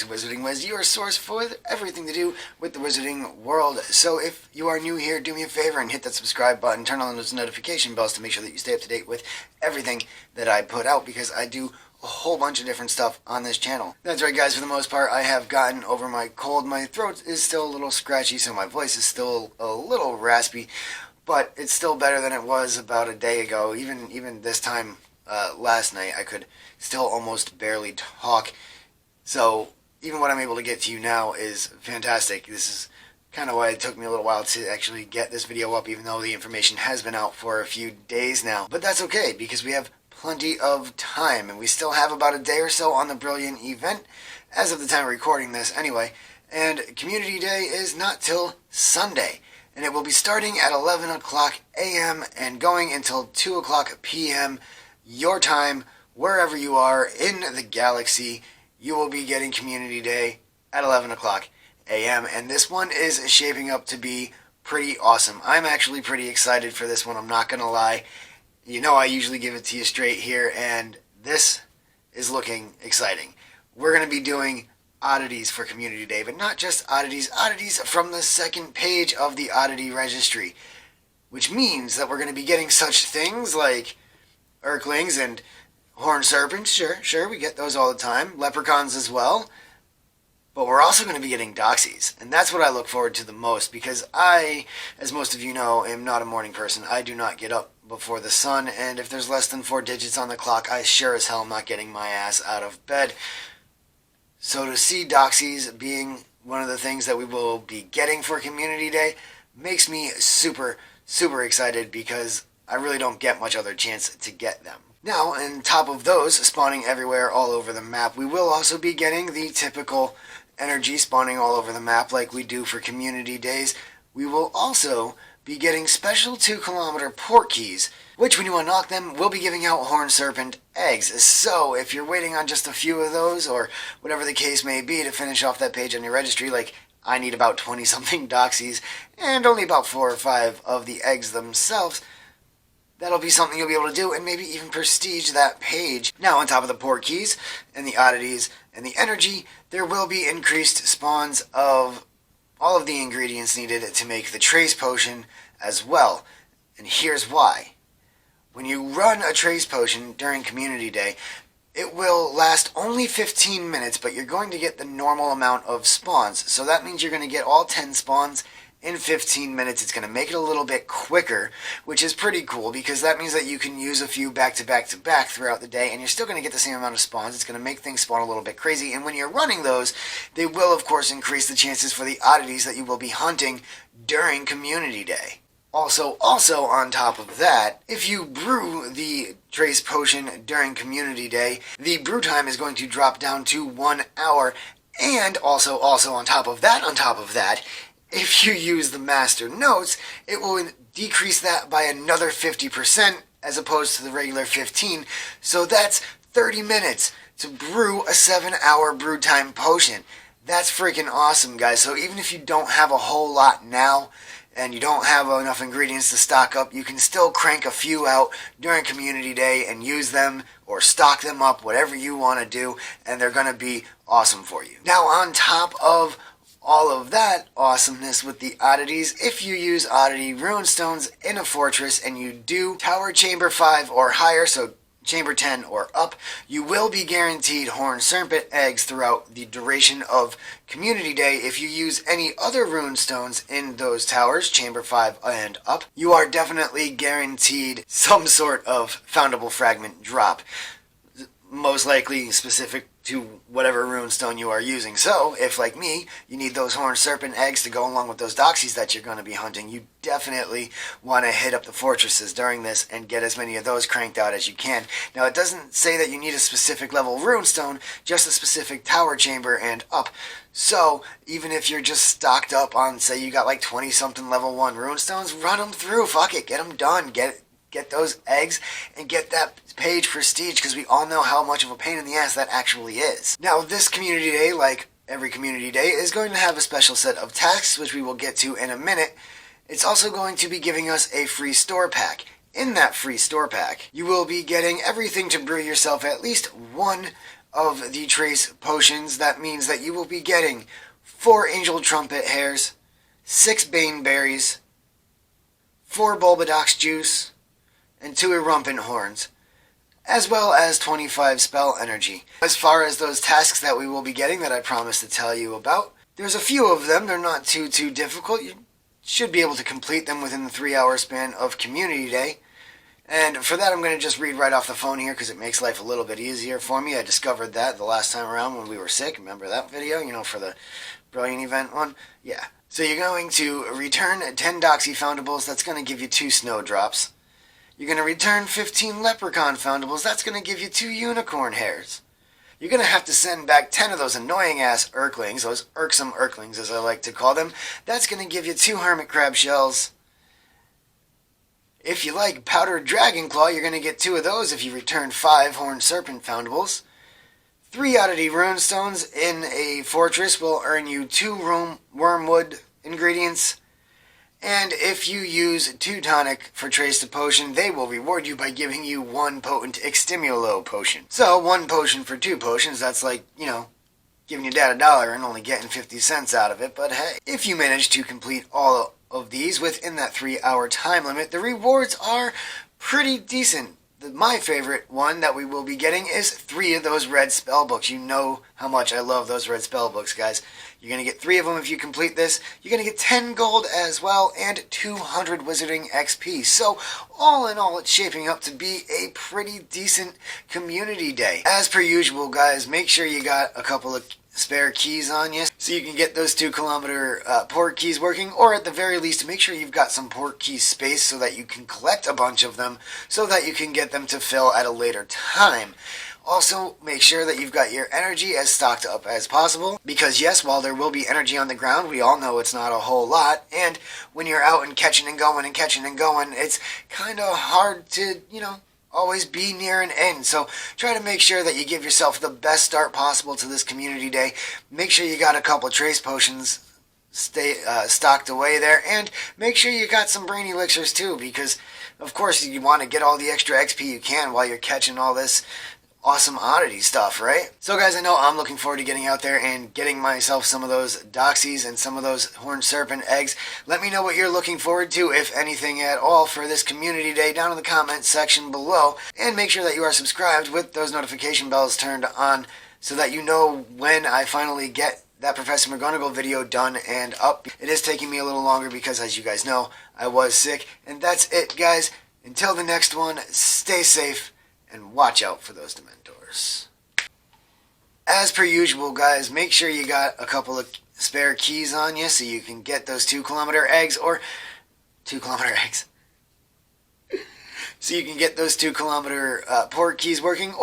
Wizarding Wiz, your source for everything to do with the wizarding world. So if you are new here, do me a favor and hit that subscribe button, turn on those notification bells to make sure that you stay up to date with everything that I put out, because I do a whole bunch of different stuff on this channel. That's right, guys, for the most part, I have gotten over my cold. My throat is still a little scratchy, so my voice is still a little raspy, but it's still better than it was about a day ago. Even this time last night, I could still almost barely talk. So even what I'm able to get to you now is fantastic. This is kind of why it took me a little while to actually get this video up, even though the information has been out for a few days now. But that's okay, because we have plenty of time, and we still have about a day or so on the Brilliant event, as of the time of recording this anyway. And Community Day is not till Sunday, and it will be starting at 11 o'clock a.m. and going until 2 o'clock p.m. your time, wherever you are in the galaxy. You will be getting Community Day at 11 o'clock a.m. and this one is shaping up to be pretty awesome. I'm actually pretty excited for this one, I'm not gonna lie. You know I usually give it to you straight here, and this is looking exciting. We're going to be doing oddities for Community Day, but not just oddities, oddities from the second page of the oddity registry, which means that we're going to be getting such things like Urklings and horned serpents. Sure, we get those all the time. Leprechauns as well. But we're also going to be getting doxies, and that's what I look forward to the most, because I, as most of you know, am not a morning person. I do not get up before the sun, and if there's less than 4 digits on the clock, I sure as hell am not getting my ass out of bed. So to see doxies being one of the things that we will be getting for Community Day makes me super excited, because I really don't get much other chance to get them. Now, on top of those spawning everywhere all over the map, we will also be getting the typical energy spawning all over the map like we do for Community Days. We will also be getting special 2-kilometer port keys, which when you unlock them will be giving out horned serpent eggs. So if you're waiting on just a few of those, or whatever the case may be, to finish off that page on your registry, like I need about 20 something doxies and only about 4 or 5 of the eggs themselves, that'll be something you'll be able to do, and maybe even prestige that page. Now, on top of the port keys and the oddities and the energy, there will be increased spawns of all of the ingredients needed to make the trace potion as well. And here's why. When you run a trace potion during Community Day, it will last only 15 minutes, but you're going to get the normal amount of spawns. So that means you're going to get all 10 spawns in 15 minutes. It's going to make it a little bit quicker, which is pretty cool, because that means that you can use a few back to back throughout the day, and you're still going to get the same amount of spawns. It's going to make things spawn a little bit crazy, and when you're running those, they will of course increase the chances for the oddities that you will be hunting during Community Day. Also on top of that, if you brew the trace potion during Community Day, the brew time is going to drop down to 1 hour, and also on top of that, if you use the master notes, it will decrease that by another 50% as opposed to the regular 15. So that's 30 minutes to brew a 7-hour brew time potion. That's freaking awesome, guys. So even if you don't have a whole lot now, and you don't have enough ingredients to stock up, you can still crank a few out during Community Day and use them or stock them up, whatever you want to do, and they're going to be awesome for you. Now, on top of all of that awesomeness with the oddities, if you use oddity runestones in a fortress and you do Tower Chamber 5 or higher, so Chamber 10 or up, you will be guaranteed horned serpent eggs throughout the duration of Community Day. If you use any other runestones in those towers, Chamber 5 and up, you are definitely guaranteed some sort of foundable fragment drop, most likely specific to whatever runestone you are using. So, if like me, you need those horned serpent eggs to go along with those doxies that you're going to be hunting, you definitely want to hit up the fortresses during this and get as many of those cranked out as you can. Now, it doesn't say that you need a specific level runestone, just a specific tower chamber and up. So, even if you're just stocked up on, say you got like 20 something level 1 runestones, run them through, fuck it, get them done, get those eggs and get that page prestige, because we all know how much of a pain in the ass that actually is. Now, this Community Day, like every Community Day, is going to have a special set of tasks, which we will get to in a minute. It's also going to be giving us a free store pack. In that free store pack, you will be getting everything to brew yourself at least one of the trace potions. That means that you will be getting 4 angel trumpet hairs, 6 bane berries, 4 bulbadox juice, and 2 erumpent horns, as well as 25 spell energy. As far as those tasks that we will be getting that I promised to tell you about, there's a few of them. They're not too difficult. You should be able to complete them within the 3-hour span of Community Day. And for that, I'm going to just read right off the phone here because it makes life a little bit easier for me. I discovered that the last time around when we were sick. Remember that video, for the Brilliant Event one? Yeah. So you're going to return 10 Doxy Foundables. That's going to give you 2 Snowdrops. You're going to return 15 Leprechaun Foundables. That's going to give you 2 Unicorn Hairs. You're going to have to send back 10 of those annoying-ass Urklings, those irksome Urklings as I like to call them. That's going to give you 2 Hermit Crab Shells. If you like Powdered Dragon Claw, you're going to get 2 of those if you return 5 Horned Serpent Foundables. 3 Oddity Runestones in a Fortress will earn you 2 Wormwood ingredients. And if you use 2 Tonic for Trace to Potion, they will reward you by giving you 1 Potent Extimulo Potion. So 1 potion for 2 potions, that's like, giving your dad $1 and only getting 50 cents out of it. But hey, if you manage to complete all of these within that 3-hour time limit, the rewards are pretty decent. My favorite one that we will be getting is 3 of those red spell books. You know how much I love those red spell books, guys. You're going to get 3 of them if you complete this. You're going to get 10 gold as well and 200 wizarding XP. So all in all, it's shaping up to be a pretty decent Community Day. As per usual, guys, make sure you got a couple of spare keys on you so you can get those 2-kilometer port keys working, or at the very least make sure you've got some port key space so that you can collect a bunch of them so that you can get them to fill at a later time. Also, make sure that you've got your energy as stocked up as possible, because yes, while there will be energy on the ground, we all know it's not a whole lot, and when you're out and catching and going, it's kind of hard to, always be near an end. So try to make sure that you give yourself the best start possible to this Community Day. Make sure you got a couple trace potions stocked away there, and make sure you got some brain elixirs too, because of course you want to get all the extra XP you can while you're catching all this awesome oddity stuff, right? So guys, I know I'm looking forward to getting out there and getting myself some of those Doxies and some of those Horned Serpent eggs. Let me know what you're looking forward to, if anything at all, for this Community Day down in the comments section below. And make sure that you are subscribed with those notification bells turned on so that you know when I finally get that Professor McGonagall video done and up. It is taking me a little longer because, as you guys know, I was sick. And that's it, guys. Until the next one, stay safe and watch out for those Dementors. As per usual, guys, make sure you got a couple of spare keys on you so you can get those 2-kilometer eggs, or 2-kilometer eggs. So you can get those 2-kilometer port keys working.